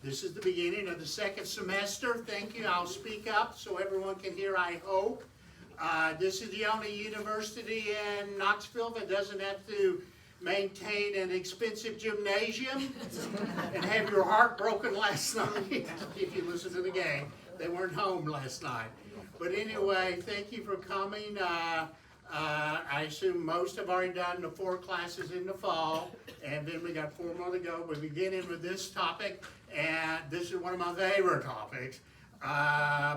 This is the beginning of the second semester. Thank you. I'll speak up so everyone can hear, I hope. This is the only university in Knoxville that doesn't have to maintain an expensive gymnasium and have your heart broken last night. If you listen to the game, they weren't home last night. But anyway, thank you for coming. I assume most have already done the 4 classes in the fall, and then we got 4 more to go. We're beginning with this topic, and this is one of my favorite topics,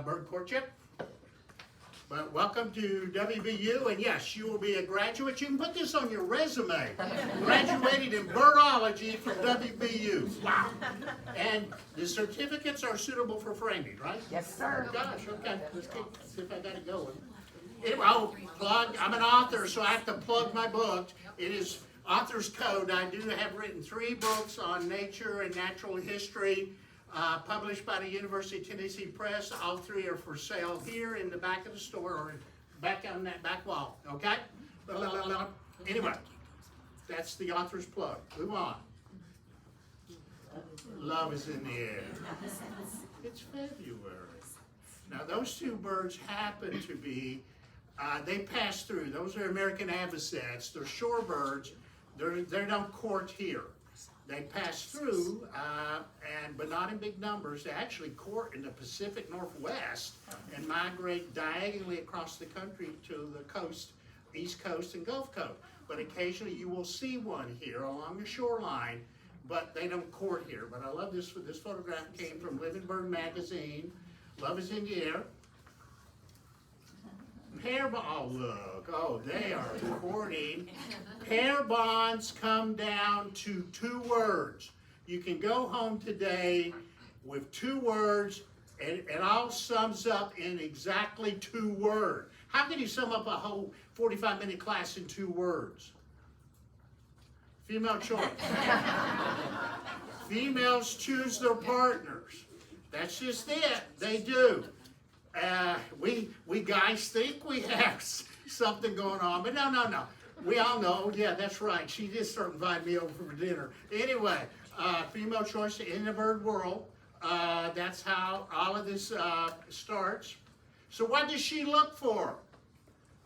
bird courtship. But welcome to WBU, and yes, you will be a graduate. You can put this on your resume. Graduated in birdology from WBU. Wow. And the certificates are suitable for framing, right? Yes, sir. Oh, gosh, okay. Let's see if I got it going. Anyway, I'll plug. I'm an author, so I have to plug my book. It is Author's Code. I do have written 3 books on nature and natural history. Published by the University of Tennessee Press. All 3 are for sale here in the back of the store or back on that back wall, okay? Anyway, that's the author's plug. Move on. Love is in the air. It's February. Now those 2 birds happen to be, they pass through. Those are American avocets. They're shorebirds. They don't court here. They pass through, but not in big numbers. They actually court in the Pacific Northwest and migrate diagonally across the country to the coast, East Coast and Gulf Coast. But occasionally you will see one here along the shoreline, but they don't court here. But I love this. This photograph came from Living Bird magazine. Love is in the air. They are courting. Pair bonds come down to 2 words. You can go home today with 2 words, and it all sums up in exactly 2 words. How can you sum up a whole 45-minute class in 2 words? Female choice. Females choose their partners. That's just it. They do. We guys think we have something going on, but no. We all know, yeah, that's right. She did start inviting me over for dinner. Anyway, female choice in the bird world. That's how all of this starts. So what does she look for?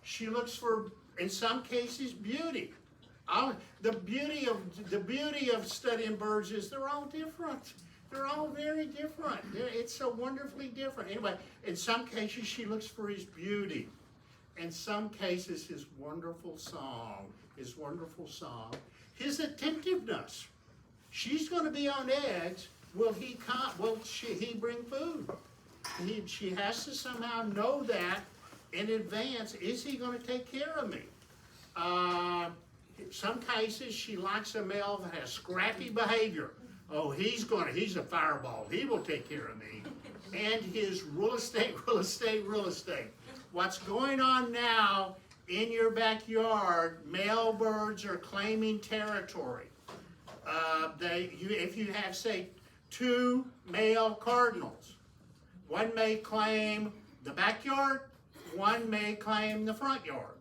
She looks for, in some cases, beauty. The beauty of studying birds is they're all different. They're all very different. It's so wonderfully different. Anyway, in some cases, she looks for his beauty. In some cases, his wonderful song. His attentiveness. She's going to be on edge. Will he come? Will he bring food? She has to somehow know that in advance. Is he going to take care of me? In some cases, she likes a male that has scrappy behavior. Oh, he's a fireball. He will take care of me. And his real estate. What's going on now in your backyard, male birds are claiming territory. If you have, say, 2 male cardinals, one may claim the backyard, one may claim the front yard.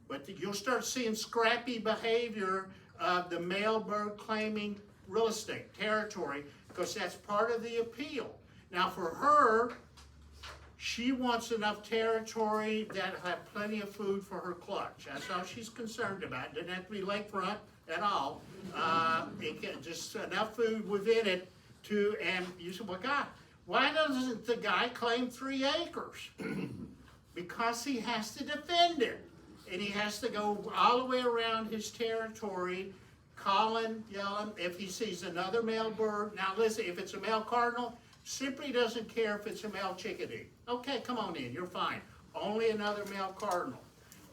But you'll start seeing scrappy behavior of the male bird claiming real estate, territory, because that's part of the appeal. Now for her, she wants enough territory that have plenty of food for her clutch. That's all she's concerned about. It doesn't have to be lakefront at all. Just enough food within it and you say, well, God, why doesn't the guy claim 3 acres? Because he has to defend it. And he has to go all the way around his territory, calling, yelling, if he sees another male bird. Now listen, if it's a male cardinal, simply doesn't care if it's a male chickadee. Okay, come on in, you're fine. Only another male cardinal.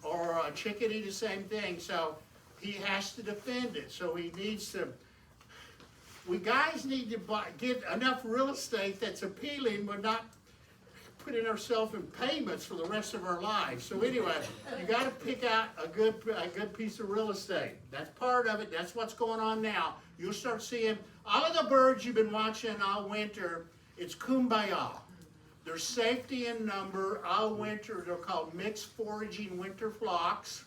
Or a chickadee, the same thing. So he has to defend it. So he needs to, we guys need to get enough real estate that's appealing, but not putting ourselves in payments for the rest of our lives. So anyway, you got to pick out a good piece of real estate. That's part of it. That's what's going on now. You'll start seeing all of the birds you've been watching all winter. It's kumbaya. There's safety in number. All winter, they're called mixed foraging winter flocks.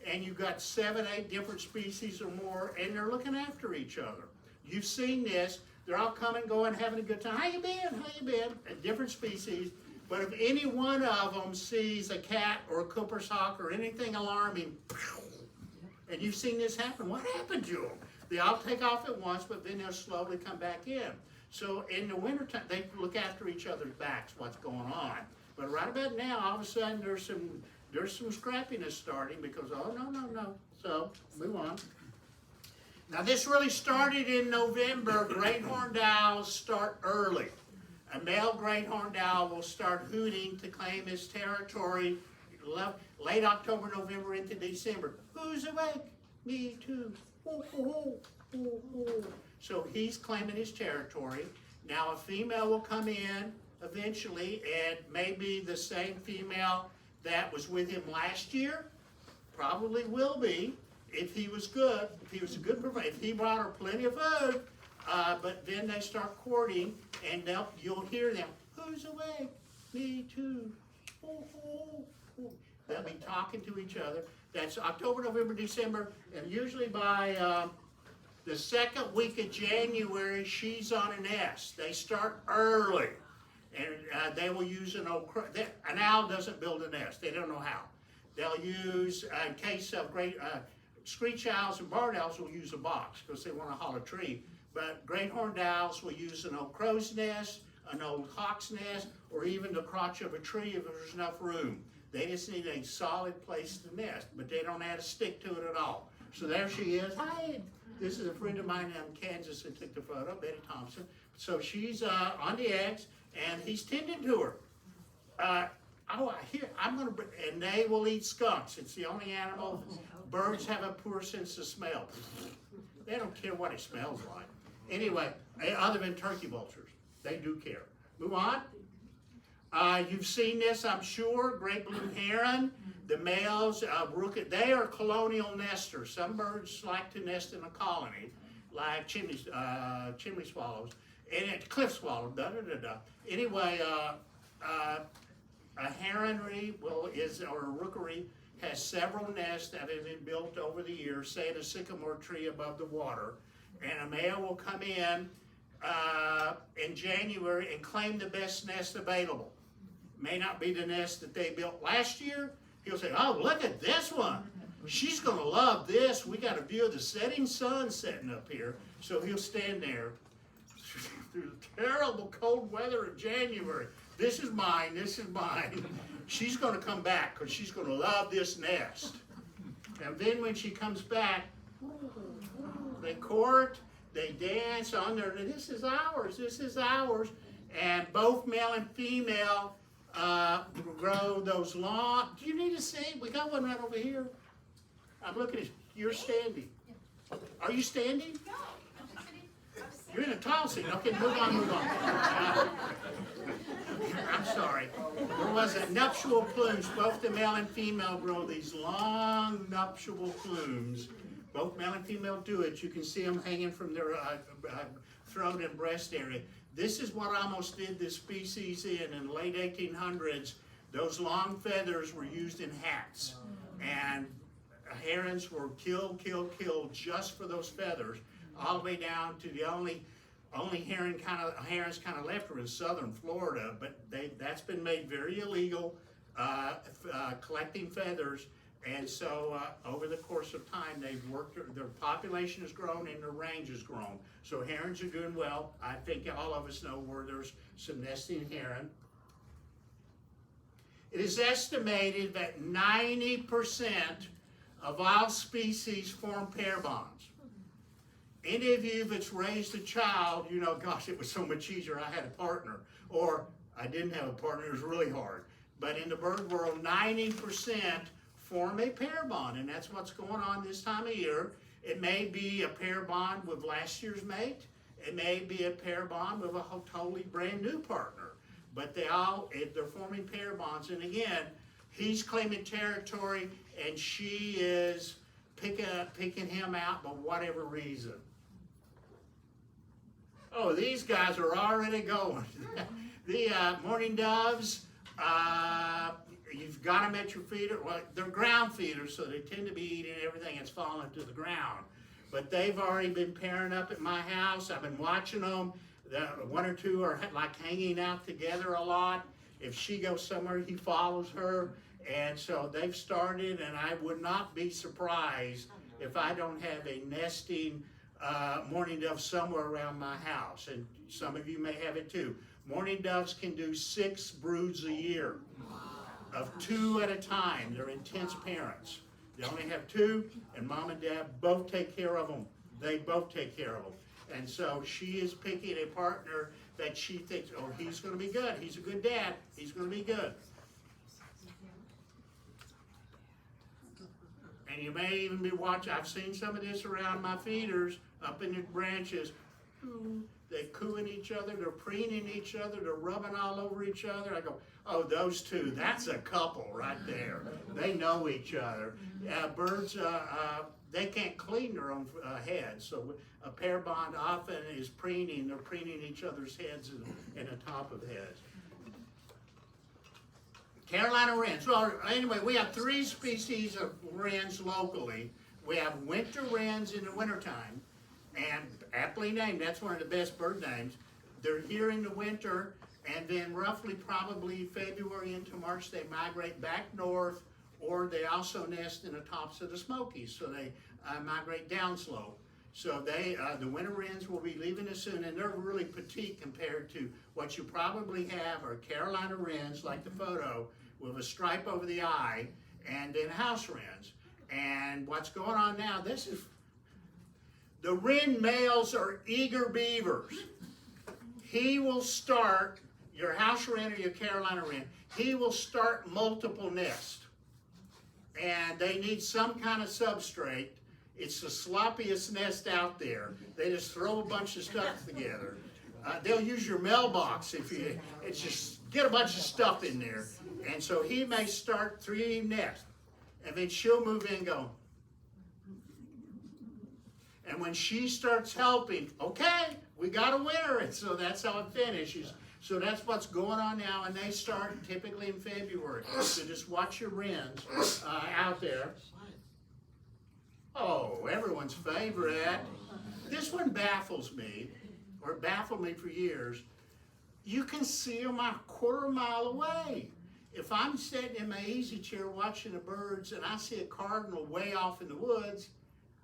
And you've got 7, 8 different species or more, and they're looking after each other. You've seen this. They're all coming, going, having a good time. How you been? How you been? And different species. But if any one of them sees a cat or a Cooper's hawk or anything alarming, and you've seen this happen, what happened to them? They all take off at once, but then they'll slowly come back in. So in the wintertime, they look after each other's backs, what's going on. But right about now, all of a sudden, there's some scrappiness starting because, oh, no. So, move on. Now, this really started in November. Great horned owls start early. A male great horned owl will start hooting to claim his territory late October, November into December. Who's awake? Me too. Ooh, ooh, ooh, ooh. So he's claiming his territory. Now a female will come in eventually, and maybe the same female that was with him last year probably will be if he was good, if he was a good provider, if he brought her plenty of food. But then they start courting, and you'll hear them. Who's awake? Me too. Ooh, ooh, ooh. They'll be talking to each other. That's October, November, December, and usually by the second week of January, she's on a nest. They start early, and they will use an owl doesn't build a nest. They don't know how. They'll use, in case of great screech owls and barred owls will use a box because they want to haul a tree. But great horned owls will use an old crow's nest, an old hawk's nest, or even the crotch of a tree if there's enough room. They just need a solid place to nest, but they don't add a stick to it at all. So there she is. Hi. This is a friend of mine out in Kansas that took the photo, Betty Thompson. So she's on the eggs, and he's tending to her. And they will eat skunks. It's the only animal. Birds have a poor sense of smell. They don't care what it smells like. Anyway, other than turkey vultures, they do care. Move on. You've seen this, I'm sure. Great blue heron. The males, they are colonial nesters. Some birds like to nest in a colony, like chimney swallows, and cliff swallow. Anyway, a heronry or a rookery has several nests that have been built over the years, say in a sycamore tree above the water, and a male will come in January and claim the best nest available. May not be the nest that they built last year. He'll say, oh, look at this one. She's going to love this. We got a view of the setting sun setting up here. So he'll stand there through the terrible cold weather of January. This is mine. This is mine. She's going to come back because she's going to love this nest. And then when she comes back, they court, they dance on there. This is ours. This is ours. And both male and female grow those long. Do you need to see? We got one right over here. I'm looking at you. You're standing. Are you standing? No, I'm just sitting. You're in a tall seat. Okay, move on. I'm sorry. There was a nuptial plumes. Both the male and female grow these long nuptial plumes. Both male and female do it. You can see them hanging from their throat and breast area. This is what almost did this species in the late 1800s. Those long feathers were used in hats. And herons were killed just for those feathers, all the way down to the only herons kind of left were in southern Florida, but that's been made very illegal, collecting feathers. And so over the course of time, they've worked, their population has grown and their range has grown. So herons are doing well. I think all of us know where there's some nesting heron. It is estimated that 90% of all species form pair bonds. Any of you that's raised a child, you know, gosh, it was so much easier. I had a partner. Or I didn't have a partner. It was really hard. But in the bird world, 90% form a pair bond, and that's what's going on this time of year. It may be a pair bond with last year's mate. It may be a pair bond with a totally brand new partner. But they're forming pair bonds. And again, he's claiming territory, and she is picking him out for whatever reason. Oh, these guys are already going. The mourning doves, you've got them at your feeder. Well, they're ground feeders, so they tend to be eating everything that's falling to the ground. but they've already been pairing up at my house. I've been watching them. One or two are like hanging out together a lot. If she goes somewhere, he follows her. And so they've started, and I would not be surprised if I don't have a nesting mourning dove somewhere around my house. And some of you may have it too. Mourning doves can do 6 broods a year of 2 at a time. They're intense parents. They only have 2, and mom and dad both take care of them. They both take care of them. And so she is picking a partner that she thinks, oh, he's going to be good. He's a good dad. He's going to be good. And you may even be watching. I've seen some of this around my feeders up in the branches. They're cooing each other. They're preening each other. They're rubbing all over each other. I go, oh, those two, that's a couple right there. They know each other. Birds, they can't clean their own heads. So a pair bond often is preening. They're preening each other's heads and the top of heads. Carolina wrens. Well, anyway, we have 3 species of wrens locally. We have winter wrens in the wintertime, and aptly named, that's one of the best bird names. They're here in the winter, and then roughly probably February into March, they migrate back north, or they also nest in the tops of the Smokies, so they migrate downslope. So they, the winter wrens will be leaving us soon, and they're really petite compared to what you probably have are Carolina wrens, like the photo, with a stripe over the eye, and then house wrens. And what's going on now, this is, the wren males are eager beavers. He will start, your house wren or your Carolina wren, he will start multiple nests. And they need some kind of substrate. It's the sloppiest nest out there. They just throw a bunch of stuff together. They'll use your mailbox if you, it's just get a bunch of stuff in there. And so he may start 3 nests, and then she'll move in and go. And when she starts helping, okay, we got a winner, and so that's how it finishes. So that's what's going on now, and they start typically in February. So just watch your wrens out there. Oh, everyone's favorite. This one baffles me, or baffled me for years. You can see them a quarter mile away. If I'm sitting in my easy chair watching the birds and I see a cardinal way off in the woods,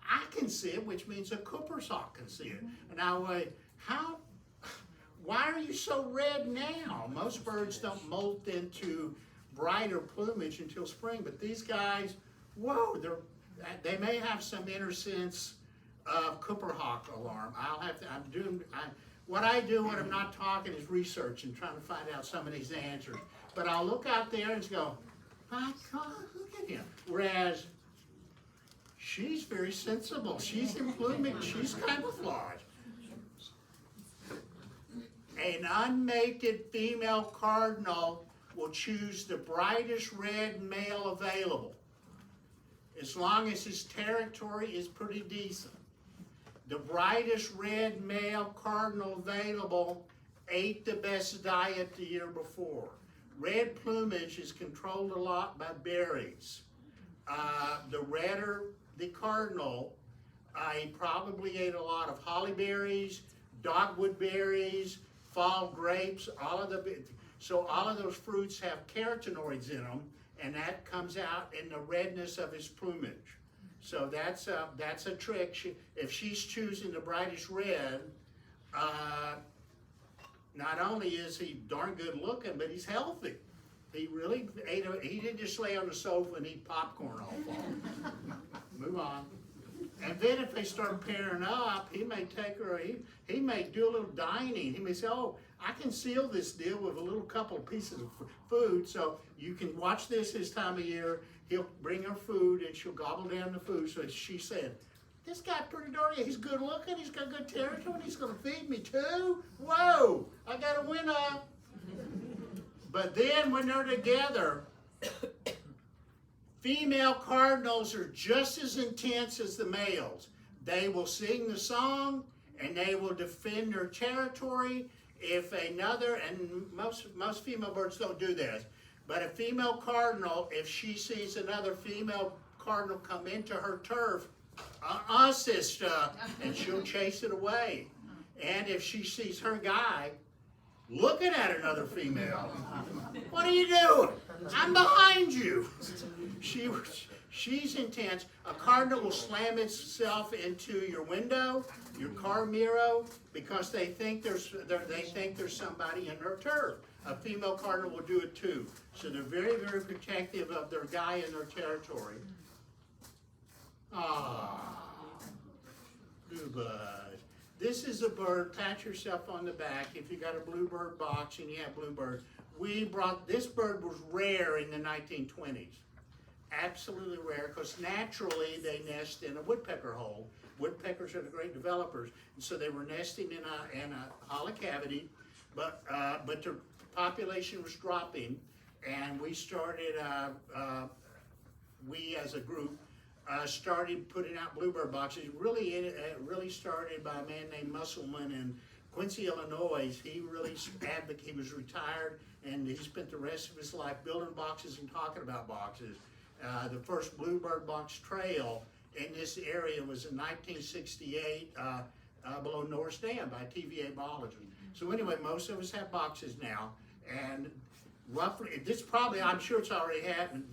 I can see it, which means a Cooper's hawk can see it. And I wait, why are you so red now? Most birds don't molt into brighter plumage until spring, but these guys, whoa, they may have some inner sense of Cooper hawk alarm. What I do when I'm not talking is research and trying to find out some of these answers. But I'll look out there and go, my God, look at him. Whereas she's very sensible. She's in plumage. She's camouflaged. An unmated female cardinal will choose the brightest red male available, as long as his territory is pretty decent. The brightest red male cardinal available ate the best diet the year before. Red plumage is controlled a lot by berries. The redder the cardinal, he probably ate a lot of holly berries, dogwood berries, fall grapes, so all of those fruits have carotenoids in them, and that comes out in the redness of his plumage. So that's a trick. If she's choosing the brightest red, not only is he darn good looking, but he's healthy. He really he didn't just lay on the sofa and eat popcorn all fall. Move on. And then if they start pairing up, he may take her, he may do a little dining. He may say, oh, I can seal this deal with a little couple of pieces of food, so you can watch this time of year. He'll bring her food and she'll gobble down the food. So she said, this guy pretty darn, he's good looking, he's got good territory, he's gonna feed me too? Whoa, I got a winner. But then when they're together, female cardinals are just as intense as the males. They will sing the song and they will defend their territory. If another, and most female birds don't do this, but a female cardinal, if she sees another female cardinal come into her turf, Sister, and she'll chase it away. And if she sees her guy looking at another female, what are you doing? I'm behind you. She's intense. A cardinal will slam itself into your window, your car mirror, because they think there's somebody in their turf. A female cardinal will do it too. So they're very, very protective of their guy in their territory. Bluebird. This is a bird. Pat yourself on the back if you got a bluebird box and you have bluebird. This bird was rare in the 1920s. Absolutely rare, because naturally they nest in a woodpecker hole. Woodpeckers are the great developers, and so they were nesting in a hollow cavity, but their population was dropping, and we started. We as a group started putting out bluebird boxes. It really started by a man named Musselman in Quincy, Illinois. He was retired, and he spent the rest of his life building boxes and talking about boxes. The first bluebird box trail in this area was in 1968 below Norris Dam by TVA Biology. So anyway, most of us have boxes now, and roughly, I'm sure it's already happened.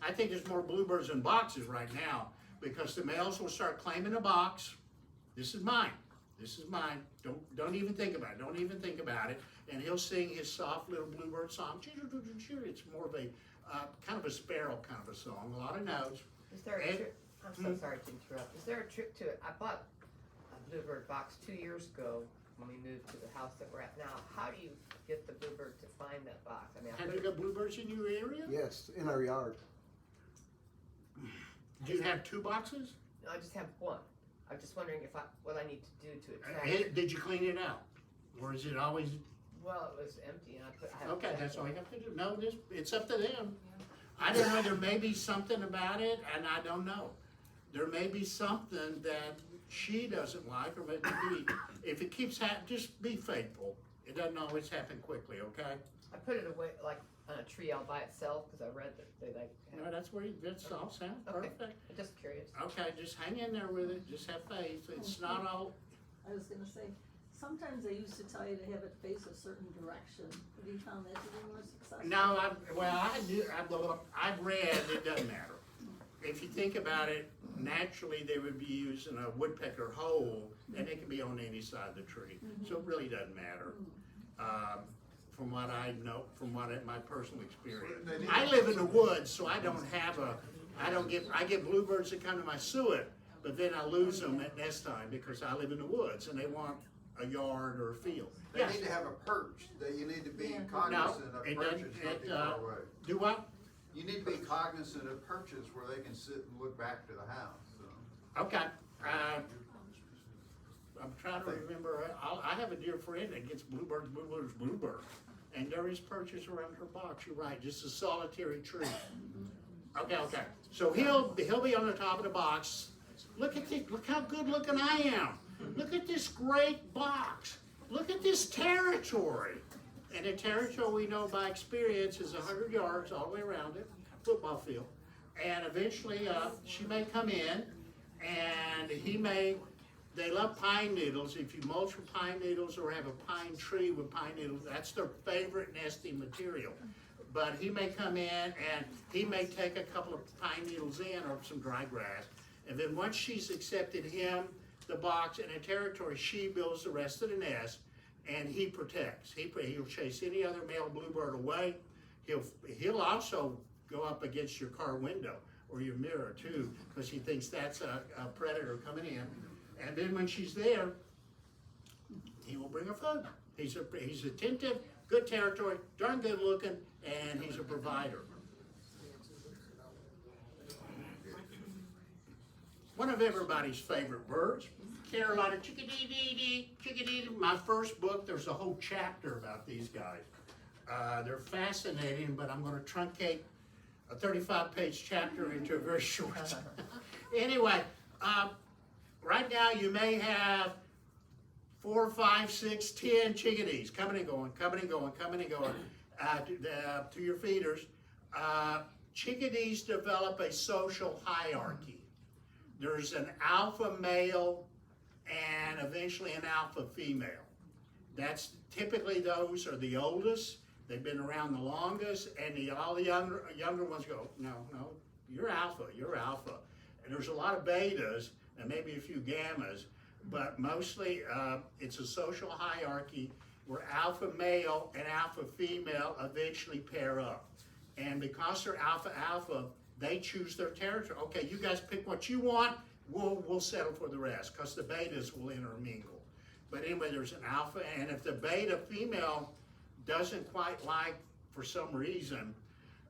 I think there's more bluebirds than boxes right now, because the males will start claiming a box. This is mine. This is mine. Don't even think about it. Don't even think about it. And he'll sing his soft little bluebird song. It's more of a kind of a sparrow kind of a song. A lot of notes. Is there a trick? I'm so sorry to interrupt. Is there a trick to it? I bought a bluebird box 2 years ago when we moved to the house that we're at now. How do you get the bluebird to find that box? I mean, have you got bluebirds in your area? Yes, in our yard. Do you have 2 boxes? No, I just have 1. I'm just wondering what I need to do to attract it. Did you clean it out? Or is it always... Well, it was empty, and Okay, that's all you have to do. No, it's up to them. I don't know, there may be something about it, and I don't know. There may be something that she doesn't like, or maybe if it keeps happening, just be faithful. It doesn't always happen quickly, okay? I put it away, like, on a tree all by itself, because I read that they like... No, that's all sounds perfect. I'm just curious. Okay, just hang in there with it, just have faith. It's not all... I was gonna say, sometimes they used to tell you to have it face a certain direction. Have you found that to be more successful? No, I've read it doesn't matter. If you think about it, naturally they would be using a woodpecker hole, and it can be on any side of the tree. So it really doesn't matter. From what I know, my personal experience. I live in the woods, so I get bluebirds that come to my suet, but then I lose them at nest time because I live in the woods and they want a yard or a field. They need to have a perch, that you need to be cognizant of perches not too far away. Do what? You need to be cognizant of perches where they can sit and look back to the house, so. Okay. I'm trying to remember, I have a dear friend that gets bluebirds, and there is perches around her box. You're right, just a solitary tree. Okay. So he'll be on the top of the box. Look how good looking I am. Look at this great box. Look at this territory. And the territory we know by experience is 100 yards all the way around it, football field. And eventually she may come in, and they love pine needles. If you mulch with pine needles or have a pine tree with pine needles, that's their favorite nesting material. But he may come in and he may take a couple of pine needles in or some dry grass. And then once she's accepted him, the box, and the territory, she builds the rest of the nest, and he protects. He'll chase any other male bluebird away. He'll also go up against your car window or your mirror too, because he thinks that's a predator coming in. And then when she's there, he will bring her food. He's attentive, good territory, darn good looking, and he's a provider. One of everybody's favorite birds, Carolina chickadee. My first book, there's a whole chapter about these guys. They're fascinating, but I'm going to truncate a 35-page chapter into a very short. Anyway, right now you may have 4, 5, 6, 10 chickadees coming and going to your feeders. Chickadees develop a social hierarchy. there's an alpha male and eventually an alpha female. That's typically, those are the oldest, they've been around the longest, and all the younger ones go, no, you're alpha. And there's a lot of betas and maybe a few gammas, but mostly it's a social hierarchy where alpha male and alpha female eventually pair up. And because they're alpha, they choose their territory. Okay, you guys pick what you want, we'll settle for the rest, because the betas will intermingle. But anyway, there's an alpha, and if the beta female doesn't quite like, for some reason,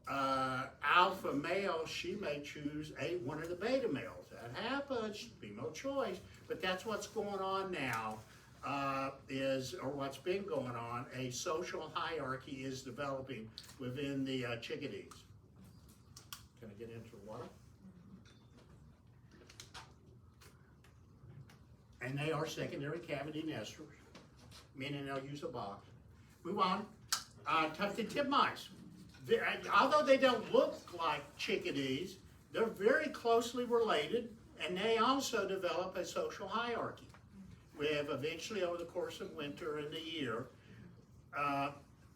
alpha male, she may choose one of the beta males. That happens, be no choice, but that's what's going on now, or what's been going on. A social hierarchy is developing within the chickadees. Can I get into the water? And they are secondary cavity nesters, meaning they'll use a box. Move on. Tufted titmice. Although they don't look like chickadees, they're very closely related, and they also develop a social hierarchy. We have eventually, over the course of winter and the year,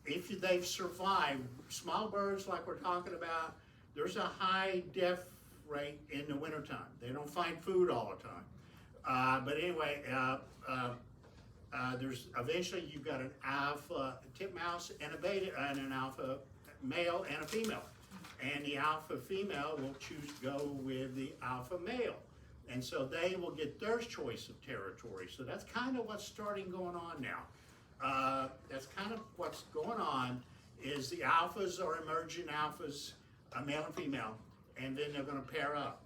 if they've survived, small birds like we're talking about, there's a high death rate in the wintertime. They don't find food all the time. But anyway, there's eventually you've got an alpha titmouse and a beta, and an alpha male and a female. And the alpha female will choose to go with the alpha male. And so they will get their choice of territory. So that's kind of what's starting going on now. That's kind of what's going on, is the alphas are emerging alphas, male and female, and then they're going to pair up.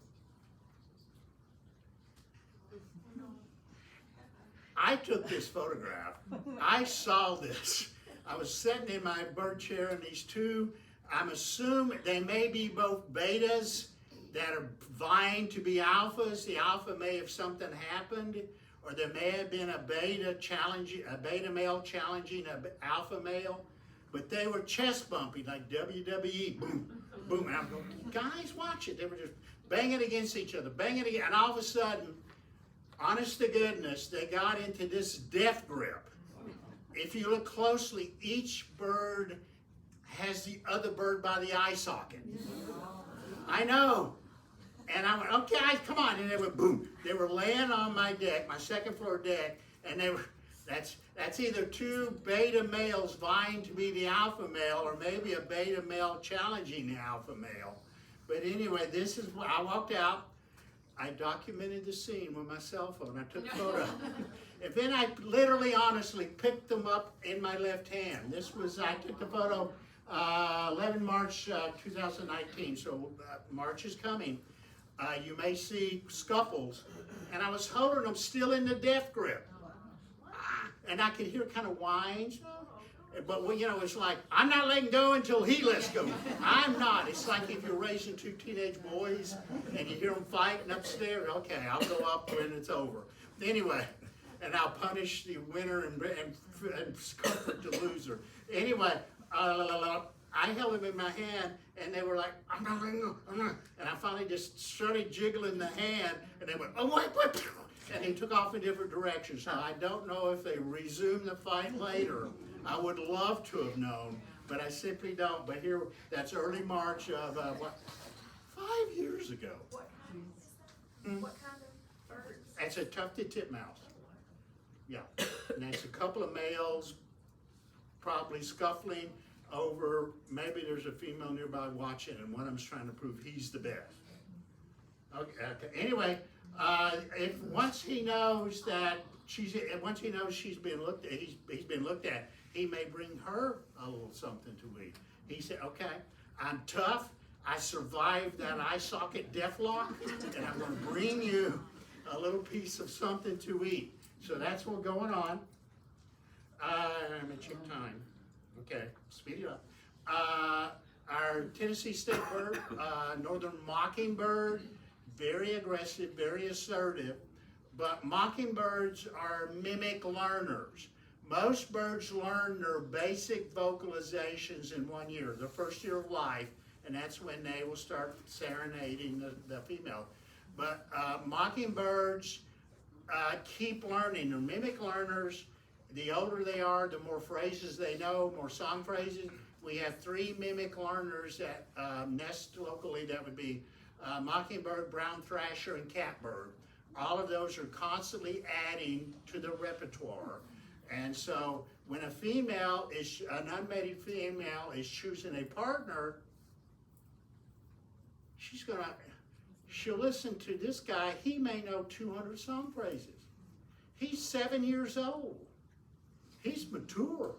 I took this photograph. I saw this. I was sitting in my bird chair, and these two, I'm assuming they may be both betas that are vying to be alphas. The alpha may have something happened, or there may have been a beta male challenging an alpha male, but they were chest bumping like WWE, boom, boom. And I'm going, guys, watch it. They were just banging against each other, and all of a sudden, honest to goodness, they got into this death grip. If you look closely, each bird has the other bird by the eye socket. I know. And I went, okay, guys, come on. And they went, boom. They were laying on my deck, my second floor deck, and they were, that's either two beta males vying to be the alpha male, or maybe a beta male challenging the alpha male. But anyway, this is what I walked out. I documented the scene with my cell phone. I took a photo. And then I literally, honestly picked them up in my left hand. I took the photo 11 March 2019, so March is coming. You may see scuffles. And I was holding them still in the death grip. And I could hear kind of whines. But it's like, I'm not letting go until he lets go. I'm not. It's like if you're raising two teenage boys and you hear them fighting upstairs. Okay, I'll go up when it's over. Anyway, and I'll punish the winner and comfort the loser. Anyway, I held him in my hand, and they were like, I'm not letting go. And I finally just started jiggling the hand, and they went, oh, wait. And they took off in different directions. So I don't know if they resumed the fight later. I would love to have known, but I simply don't. But here, that's early March of, 5 years ago. What kind of birds? It's a tufted titmouse. Yeah, and that's a couple of males probably scuffling over, maybe there's a female nearby watching, and one of them's trying to prove he's the best. Okay. Anyway, once he knows she's been looked at, he's been looked at, he may bring her a little something to eat. He said, okay, I'm tough. I survived that eye socket deathlock, and I'm going to bring you a little piece of something to eat. So that's what's going on. I'm going to check time. Okay, speed it up. Our Tennessee state bird, northern mockingbird, very aggressive, very assertive, but mockingbirds are mimic learners. Most birds learn their basic vocalizations in 1 year, the first year of life, and that's when they will start serenading the female. But mockingbirds keep learning. They're mimic learners. The older they are, the more phrases they know, more song phrases. We have 3 mimic learners that nest locally. That would be mockingbird, brown thrasher, and catbird. All of those are constantly adding to the repertoire. And so when an unmated female is choosing a partner, she'll listen to this guy. He may know 200 song phrases. He's 7 years old. He's mature.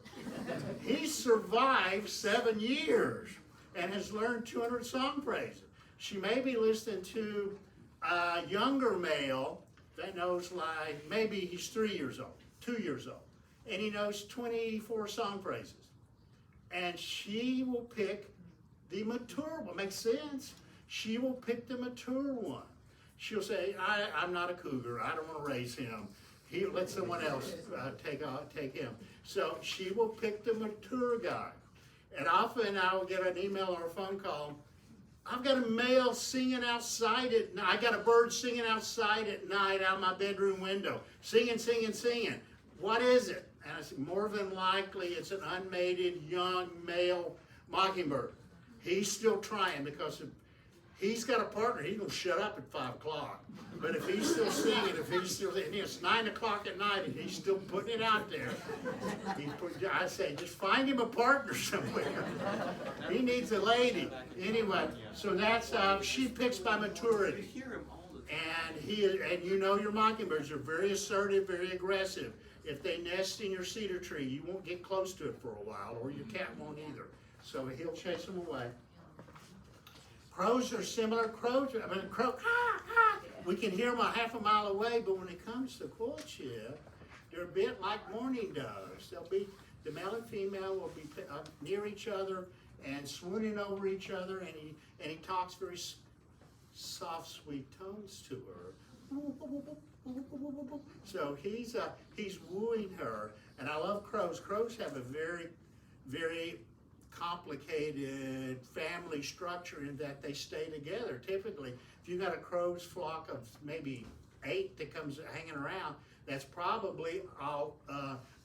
He survived 7 years and has learned 200 song phrases. She may be listening to a younger male that knows, like, maybe he's 3 years old, 2 years old, and he knows 24 song phrases. And she will pick the mature one. Makes sense? She will pick the mature one. She'll say, I'm not a cougar. I don't want to raise him. Let someone else take him. So she will pick the mature guy. And often I will get an email or a phone call. I've got a male singing outside at night. I got a bird singing outside at night out my bedroom window. Singing, singing, singing. What is it? And I said, more than likely it's an unmated young male mockingbird. He's still trying because if he's got a partner, he's going to shut up at 5 o'clock. But if he's still singing, and it's 9 o'clock at night and he's still putting it out there, I say, just find him a partner somewhere. He needs a lady. Anyway, so that's, she picks by maturity. And you know your mockingbirds are very assertive, very aggressive. If they nest in your cedar tree, you won't get close to it for a while, or your cat won't either. So he'll chase them away. Crows are similar. Crow, we can hear them a half a mile away, but when it comes to courtship, they're a bit like mourning doves. The male and female will be near each other and swooning over each other, and he talks very soft, sweet tones to her. So he's wooing her, and I love crows. Crows have a very, very complicated family structure in that they stay together. Typically, if you've got a crow's flock of maybe 8 that comes hanging around, that's probably all,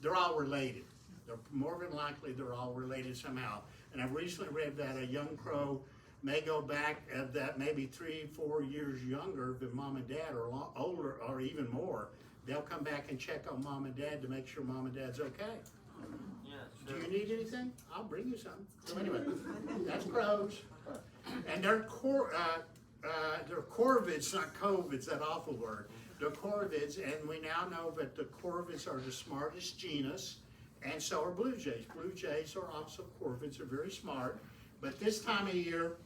they're all related. They're more than likely they're all related somehow. And I've recently read that a young crow may go back at that maybe 3-4 years younger than mom and dad, or older, or even more. They'll come back and check on mom and dad to make sure mom and dad's okay. Do you need anything? I'll bring you some. So anyway, that's crows. And they're corvids, not covids, that awful word. They're corvids, and we now know that the corvids are the smartest genus, and so are blue jays. Blue jays are also corvids, they're very smart. But this time of year,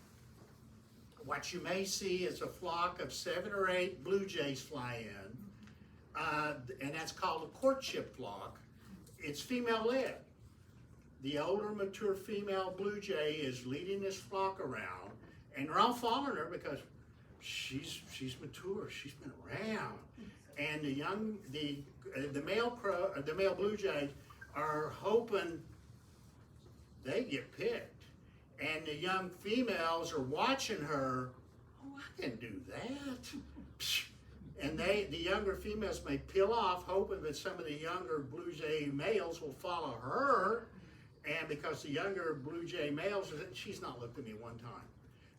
what you may see is a flock of 7 or 8 blue jays fly in, and that's called a courtship flock. It's female-led. The older, mature female blue jay is leading this flock around, and they're all following her because she's mature. She's been around, and the male blue jays are hoping they get picked, and the young females are watching her. Oh, I can do that. And the younger females may peel off, hoping that some of the younger blue jay males will follow her. And because the younger blue jay males, she's not looked at me one time.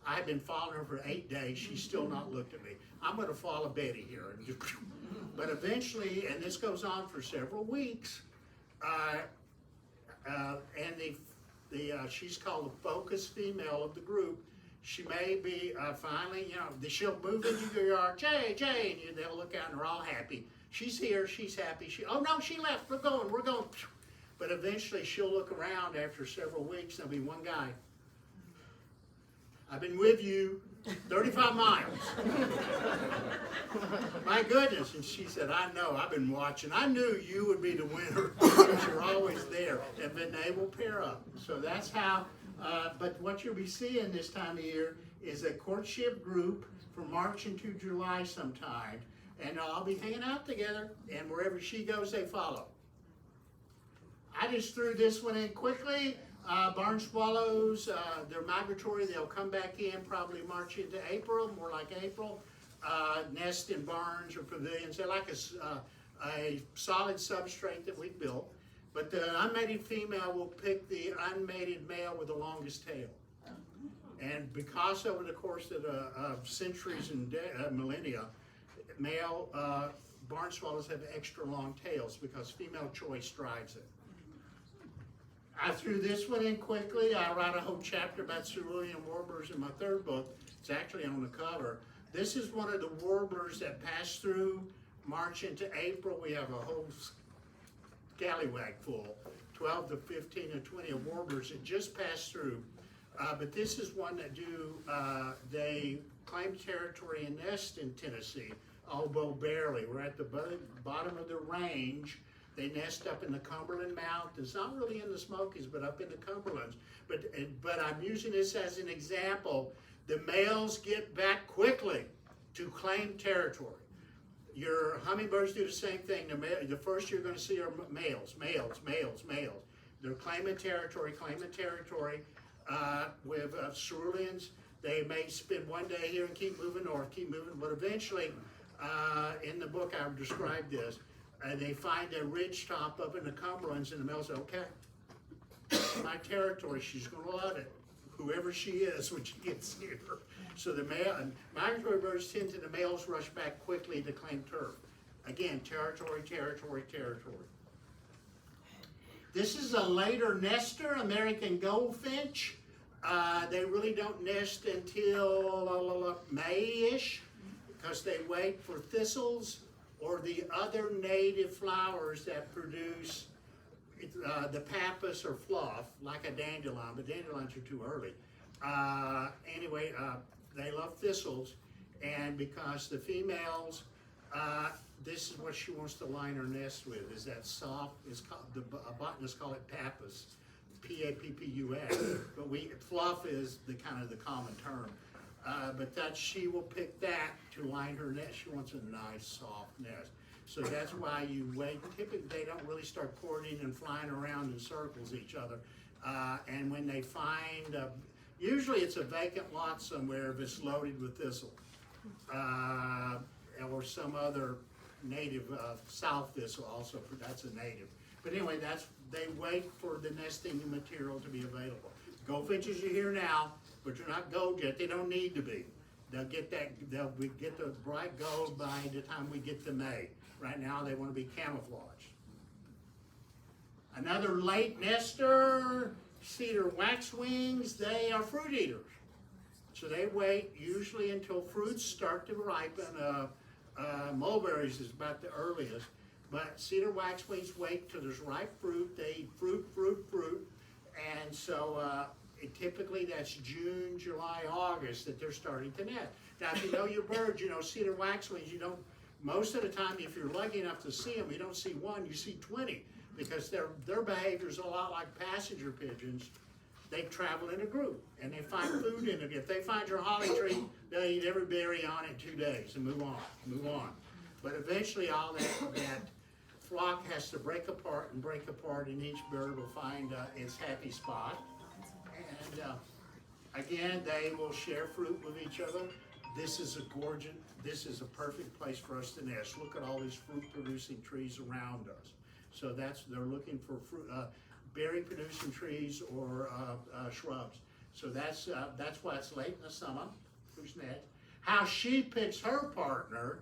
I've been following her for 8 days. She's still not looked at me. I'm going to follow Betty here. But eventually, and this goes on for several weeks, and she's called the focus female of the group. She may be finally, she'll move into your yard, Jay, and they'll look out and they're all happy. She's here, she's happy. Oh no, she left, we're going. But eventually she'll look around after several weeks, there'll be one guy. I've been with you 35 miles. My goodness. And she said, I know, I've been watching. I knew you would be the winner because you're always there. And then they will pair up. So that's how, but what you'll be seeing this time of year is a courtship group from March into July sometime. And they'll all be hanging out together. And wherever she goes, they follow. I just threw this one in quickly. Barn swallows, they're migratory. They'll come back in probably March into April, more like April. nest in barns or pavilions. They like a solid substrate that we built. But the unmated female will pick the unmated male with the longest tail. And because over the course of centuries and millennia, male barn swallows have extra long tails because female choice drives it. I threw this one in quickly. I write a whole chapter about cerulean warblers in my third book. It's actually on the cover. This is one of the warblers that pass through March into April. We have a whole scallywag full, 12 to 15 to 20 of warblers that just pass through. But this is one that they claim territory and nest in Tennessee, although barely. We're at the bottom of the range. They nest up in the Cumberland Mountains, not really in the Smokies, but up in the Cumberlands. But I'm using this as an example. The males get back quickly to claim territory. Your hummingbirds do the same thing. The first you're going to see are males. They're claiming territory. With ceruleans, they may spend one day here and keep moving north, but eventually, in the book I described this, they find a ridge top up in the Cumberlands, and the male says, okay, my territory, she's going to love it, whoever she is when she gets here. So the migratory birds tend to, the males rush back quickly to claim turf. Again, territory. This is a later nester, American goldfinch. They really don't nest until May-ish because they wait for thistles or the other native flowers that produce the pappus or fluff, like a dandelion, but dandelions are too early. Anyway, they love thistles, and because the females, this is what she wants to line her nest with, is that soft, botanists call it pappus, P-A-P-P-U-S, but fluff is the kind of the common term. But she will pick that to line her nest. She wants a nice soft nest. So that's why you wait. Typically, they don't really start courting and flying around in circles each other. And when they find, usually it's a vacant lot somewhere if it's loaded with thistle, or some other native south thistle also, that's a native. But anyway, they wait for the nesting material to be available. Goldfinches are here now, but they're not gold yet. They don't need to be. They'll get the bright gold by the time we get to May. Right now, they want to be camouflaged. Another late nester, cedar waxwings. They are fruit eaters. So they wait usually until fruits start to ripen. Mulberries is about the earliest. But cedar waxwings wait till there's ripe fruit. They eat fruit. And so typically that's June, July, August that they're starting to nest. Now, if you know your birds, you know cedar waxwings, most of the time, if you're lucky enough to see them, you don't see one, you see 20, because their behavior is a lot like passenger pigeons. They travel in a group, and they find food in it. If they find your holly tree, they'll eat every berry on it in 2 days and move on. But eventually all that flock has to break apart, and each bird will find its happy spot. And again, they will share fruit with each other. This is a perfect place for us to nest. Look at all these fruit-producing trees around us. So they're looking for fruit, berry-producing trees or shrubs. So that's why it's late in the summer. Who's next? How she picks her partner.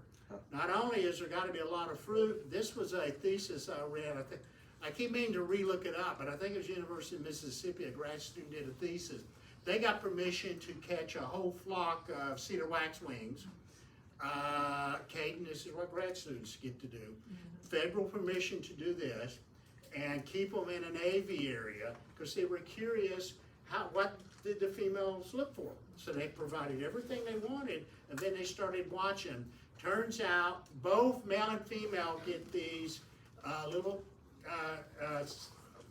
Not only is there got to be a lot of fruit. This was a thesis I read. I keep meaning to re-look it up, but I think it was University of Mississippi. A grad student did a thesis. They got permission to catch a whole flock of cedar waxwings. Caden, this is what grad students get to do. Federal permission to do this and keep them in an aviary because they were curious what did the females look for. So they provided everything they wanted, and then they started watching. Turns out both male and female get these little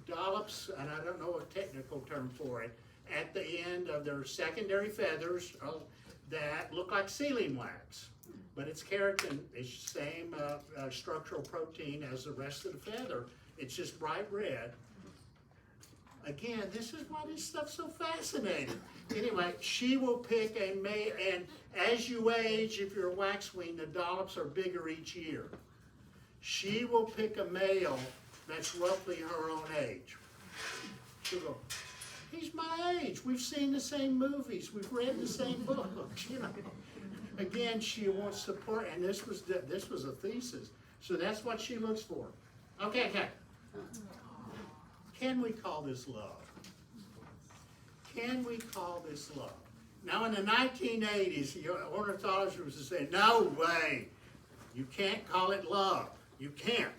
dollops, and I don't know a technical term for it, at the end of their secondary feathers that look like sealing wax. But it's keratin, it's the same structural protein as the rest of the feather. It's just bright red. Again, this is why this stuff's so fascinating. Anyway, she will pick a male, and as you age, if you're a waxwing, the dollops are bigger each year. She will pick a male that's roughly her own age. She'll go, he's my age. We've seen the same movies. We've read the same books. You know. Again, she wants support, and this was a thesis. So that's what she looks for. Okay. Can we call this love? Can we call this love? Now, in the 1980s, the ornithologists would say, no way. You can't call it love. You can't.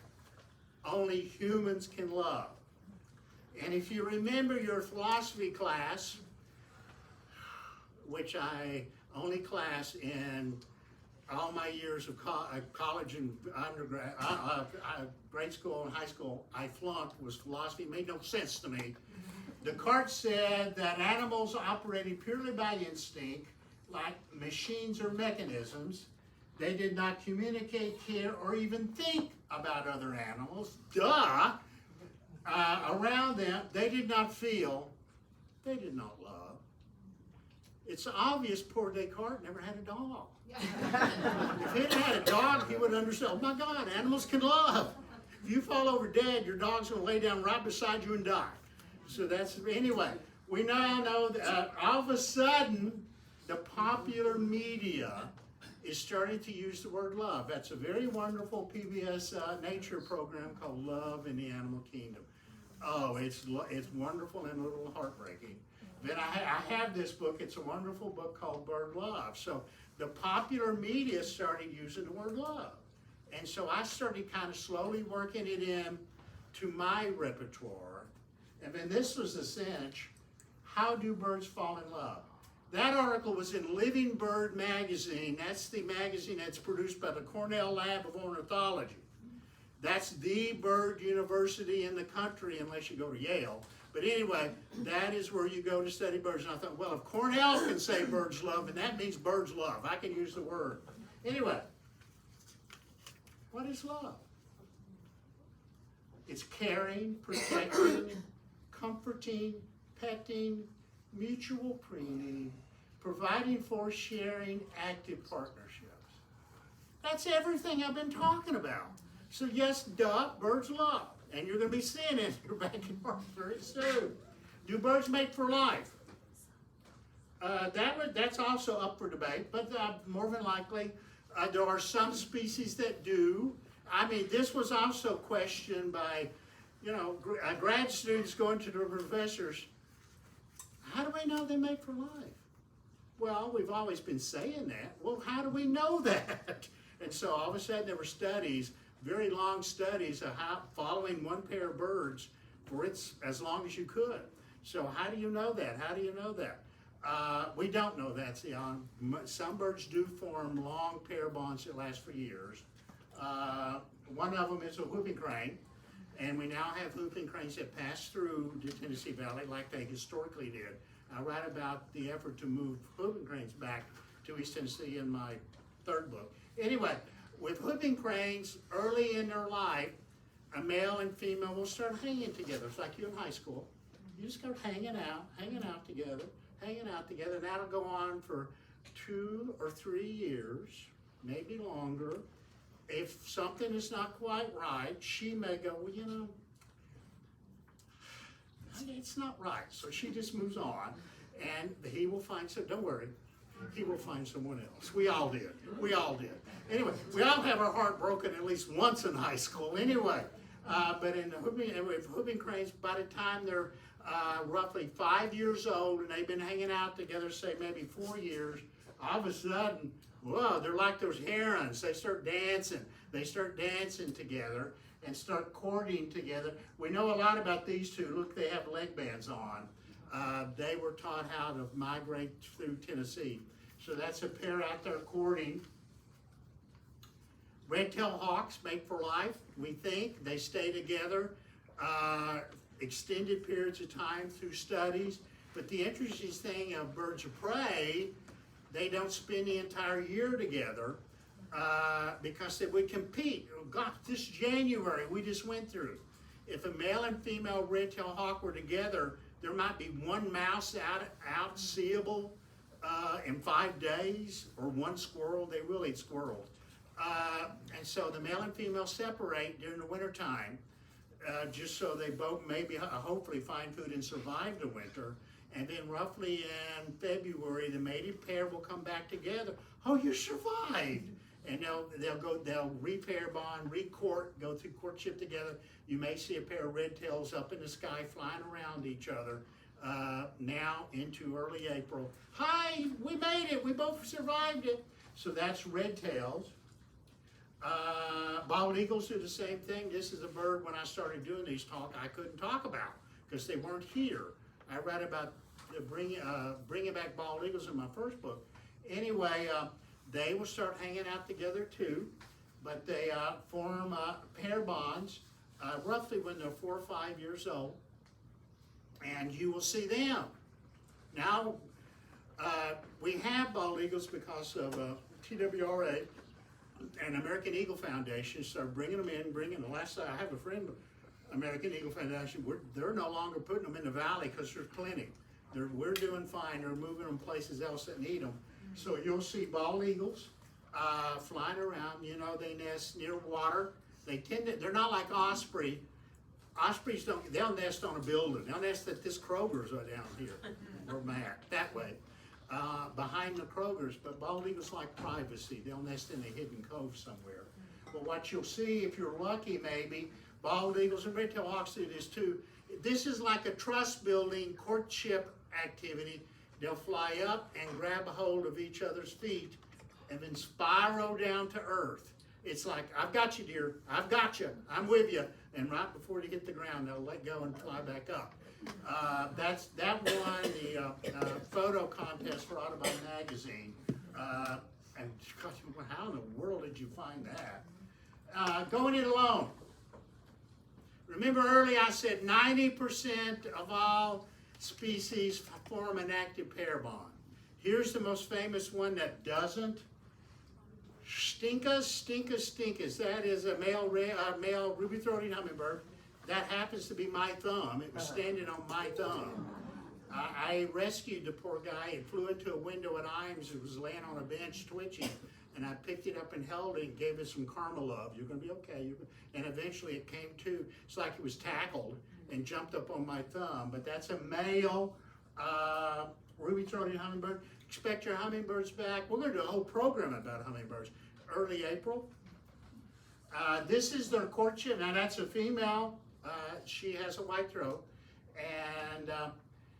Only humans can love. And if you remember your philosophy class, which I only class in all my years of college and undergrad, grade school and high school, I flunked, was philosophy. It made no sense to me. Descartes said that animals operated purely by instinct, like machines or mechanisms. They did not communicate, care, or even think about other animals. Duh! Around them, they did not feel, they did not love. It's obvious poor Descartes never had a dog. If he had a dog, he would understand, oh my God, animals can love. If you fall over dead, your dog's going to lay down right beside you and die. So that's, anyway, we now know that all of a sudden, the popular media is starting to use the word love. That's a very wonderful PBS nature program called Love in the Animal Kingdom. Oh, it's wonderful and a little heartbreaking. Then I have this book. It's a wonderful book called Bird Love. So the popular media started using the word love. And so I started kind of slowly working it in to my repertoire. And then this was the cinch. How do birds fall in love? That article was in Living Bird magazine. That's the magazine that's produced by the Cornell Lab of Ornithology. That's the bird university in the country, unless you go to Yale. But anyway, that is where you go to study birds. And I thought, well, if Cornell can say birds love, then that means birds love. I can use the word. Anyway, what is love? It's caring, protecting, comforting, petting, mutual preening, providing for, sharing, active partnerships. That's everything I've been talking about. So yes, duh, birds love. And you're going to be seeing it in your backyard very soon. Do birds mate for life? That's also up for debate, but more than likely, there are some species that do. I mean, this was also questioned by, grad students going to the professors. How do we know they mate for life? Well, we've always been saying that. Well, how do we know that? And so all of a sudden there were studies, very long studies of how following one pair of birds for as long as you could. So how do you know that? How do you know that? We don't know that. Some birds do form long pair bonds that last for years. One of them is a whooping crane, and we now have whooping cranes that pass through the Tennessee Valley like they historically did. I write about the effort to move whooping cranes back to East Tennessee in my third book. Anyway, with whooping cranes, early in their life, a male and female will start hanging together. It's like you in high school. You just start hanging out together. And that'll go on for 2 or 3 years, maybe longer. If something is not quite right, she may go, well, it's not right. So she just moves on, and he will find, so don't worry, he will find someone else. We all did. Anyway, we all have our heart broken at least once in high school anyway. But in the whooping cranes, by the time they're roughly 5 years old and they've been hanging out together, say maybe 4 years, all of a sudden, whoa, they're like those herons. They start dancing together and start courting together. We know a lot about these two. Look, they have leg bands on. They were taught how to migrate through Tennessee. So that's a pair out there courting. Red-tailed hawks mate for life, we think. They stay together extended periods of time through studies. But the interesting thing of birds of prey, they don't spend the entire year together because they would compete. Oh, God, this January we just went through. if a male and female red-tailed hawk were together, there might be one mouse out seeable in 5 days, or one squirrel. They will eat squirrels. And so the male and female separate during the wintertime, just so they both maybe hopefully find food and survive the winter. And then roughly in February, the mated pair will come back together. Oh, you survived! And they'll repair bond, recourt, go through courtship together. You may see a pair of red tails up in the sky flying around each other now into early April. Hi, we made it. We both survived it. So that's red tails. Bald eagles do the same thing. This is a bird, when I started doing these talks, I couldn't talk about because they weren't here. I read about bringing back bald eagles in my first book. Anyway, they will start hanging out together too, but they form pair bonds roughly when they're 4 or 5 years old, and you will see them. Now, we have bald eagles because of TWRA and American Eagle Foundation started bringing them in, the last time I have a friend, American Eagle Foundation, they're no longer putting them in the valley because there's plenty. We're doing fine. They're moving them places else that need them. So you'll see bald eagles flying around. You know, they nest near water. They're not like osprey. Ospreys they'll nest on a building. They'll nest at this Kroger's right down here, or Mac, that way, behind the Kroger's. But bald eagles like privacy. They'll nest in a hidden cove somewhere. But what you'll see, if you're lucky maybe, bald eagles and red-tailed hawks do this too. This is like a trust building courtship activity. They'll fly up and grab a hold of each other's feet and then spiral down to earth. It's like, I've got you, dear. I've got you. I'm with you. And right before they hit the ground, they'll let go and fly back up. That won the photo contest for Audubon magazine. And how in the world did you find that? Going it alone. Remember earlier I said 90% of all species form an active pair bond. Here's the most famous one that doesn't. Stinkus. That is a male ruby-throated hummingbird. That happens to be my thumb. It was standing on my thumb. I rescued the poor guy. It flew into a window at Imes. It was laying on a bench twitching. And I picked it up and held it and gave it some karma love. You're going to be okay. And eventually it came to. It's like it was tackled and jumped up on my thumb. But that's a male ruby-throated hummingbird. Expect your hummingbirds back. We're going to do a whole program about hummingbirds. Early April. This is their courtship. Now that's a female. She has a white throat. And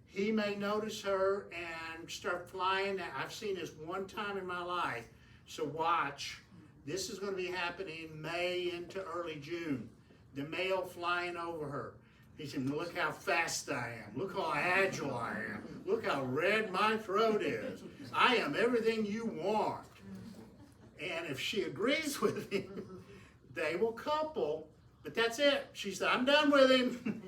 he may notice her and start flying. I've seen this one time in my life. So watch. This is going to be happening May into early June. The male flying over her. He said, look how fast I am. Look how agile I am. Look how red my throat is. I am everything you want. And if she agrees with him, they will couple. But that's it. She said, I'm done with him.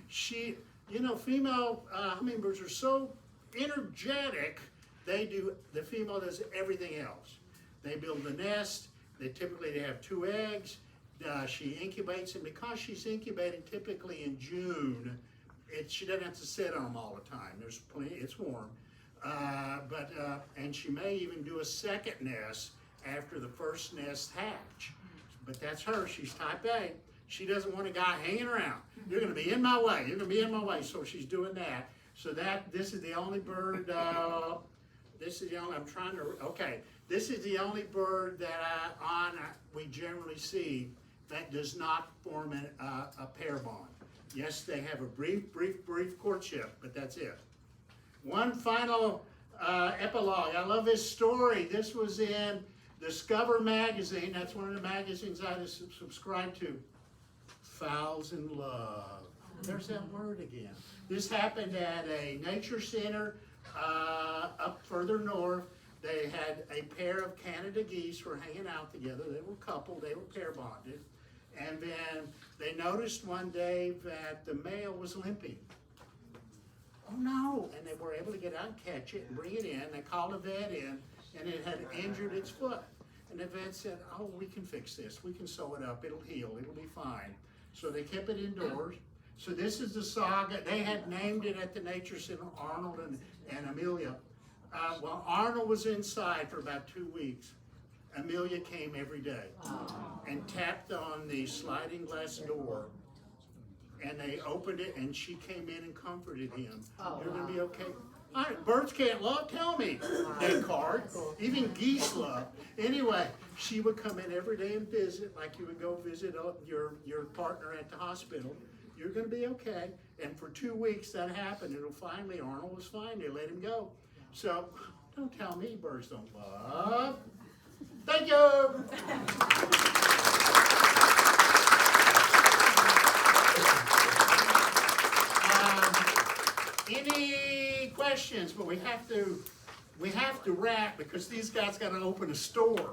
Female hummingbirds are so energetic. The female does everything else. They build the nest. They have 2 eggs. She incubates, and because she's incubated typically in June, she doesn't have to sit on them all the time. There's plenty. It's warm, and she may even do a second nest after the first nest hatch. But that's her. She's type A. She doesn't want a guy hanging around. You're going to be in my way. You're going to be in my way. So she's doing that. So this is the only bird. This is the only. This is the only bird that we generally see that does not form a pair bond. Yes, they have a brief courtship, but that's it. One final epilogue. I love this story. This was in Discover magazine. That's one of the magazines I subscribe to. Fowls in Love. There's that word again. This happened at a nature center up further north. They had a pair of Canada geese were hanging out together. They were coupled. They were pair bonded. And then they noticed one day that the male was limping. Oh no! And they were able to get out and catch it and bring it in. They called a vet in, and it had injured its foot. And the vet said, oh, we can fix this. We can sew it up. It'll heal. It'll be fine. So they kept it indoors. So this is the saga. They had named it at the Nature Center, Arnold and Amelia. While Arnold was inside for about 2 weeks, Amelia came every day and tapped on the sliding glass door. And they opened it, and she came in and comforted him. You're gonna be okay. All right, birds can't love. Tell me, Descartes. Even geese love. Anyway, she would come in every day and visit, like you would go visit your partner at the hospital. You're gonna be okay. And for 2 weeks that happened. Finally, Arnold was fine. They let him go. So don't tell me birds don't love. Thank you. Any questions? But we have to wrap because these guys got to open a store,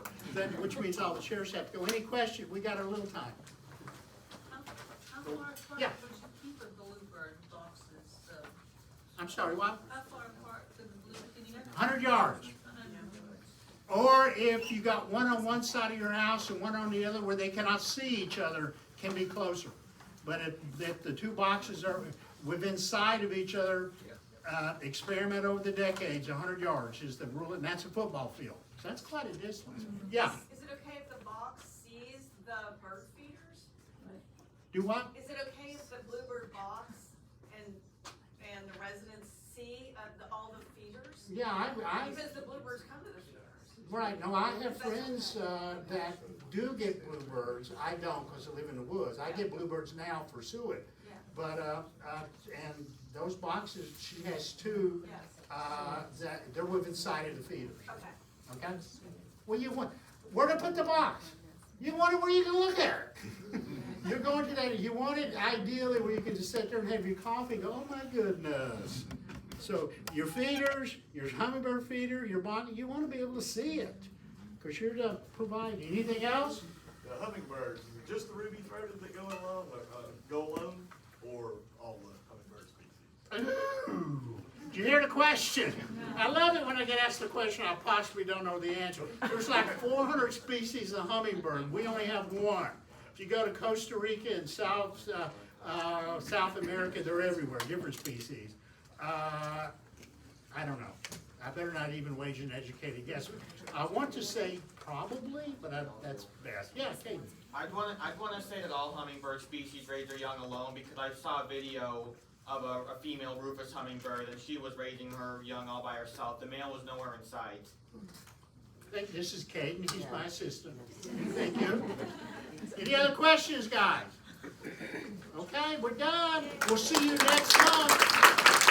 which means all the chairs have to go. Any questions? We got a little time. How far apart Yeah. would you keep the bluebird boxes? I'm sorry, what? How far apart could the bluebird, can you have? 100 yards. Or if you got one on one side of your house and one on the other where they cannot see each other, can be closer. But if the two boxes are within sight of each other, experiment over the decades, 100 yards is the rule, and that's a football field. So that's quite a distance. Yeah, Is it okay if the box sees the bird feeders? do what? Is it okay if the bluebird box and the residents see all the feeders? Yeah, I Because the bluebirds come to the feeders. right, no, I have friends that do get bluebirds. I don't because I live in the woods. I get bluebirds now for suet. Yeah. But, and those boxes, she has two, Yes. that they're within sight of the feeders. Okay. Okay? Well, you want, where to put the box? You want it where you can look at it. You're going to that, you want it ideally where you can just sit there and have your coffee and go, oh my goodness. So your feeders, your hummingbird feeder, your box, you want to be able to see it because you're to provide. Anything else? The hummingbirds, is it just the ruby-throated that go alone, or all the hummingbird species? Ooh, did you hear the question? I love it when I get asked the question I possibly don't know the answer. There's like 400 species of hummingbird. We only have one. If you go to Costa Rica and South America, they're everywhere, different species. I don't know. I better not even wage an educated guess. I want to say probably, but that's best. Yeah, Kate. I'd want to say that all hummingbird species raise their young alone because I saw a video of a female rufous hummingbird and she was raising her young all by herself. The male was nowhere in sight. This is Caden. He's my assistant. Thank you. Any other questions, guys? Okay, we're done. We'll see you next month.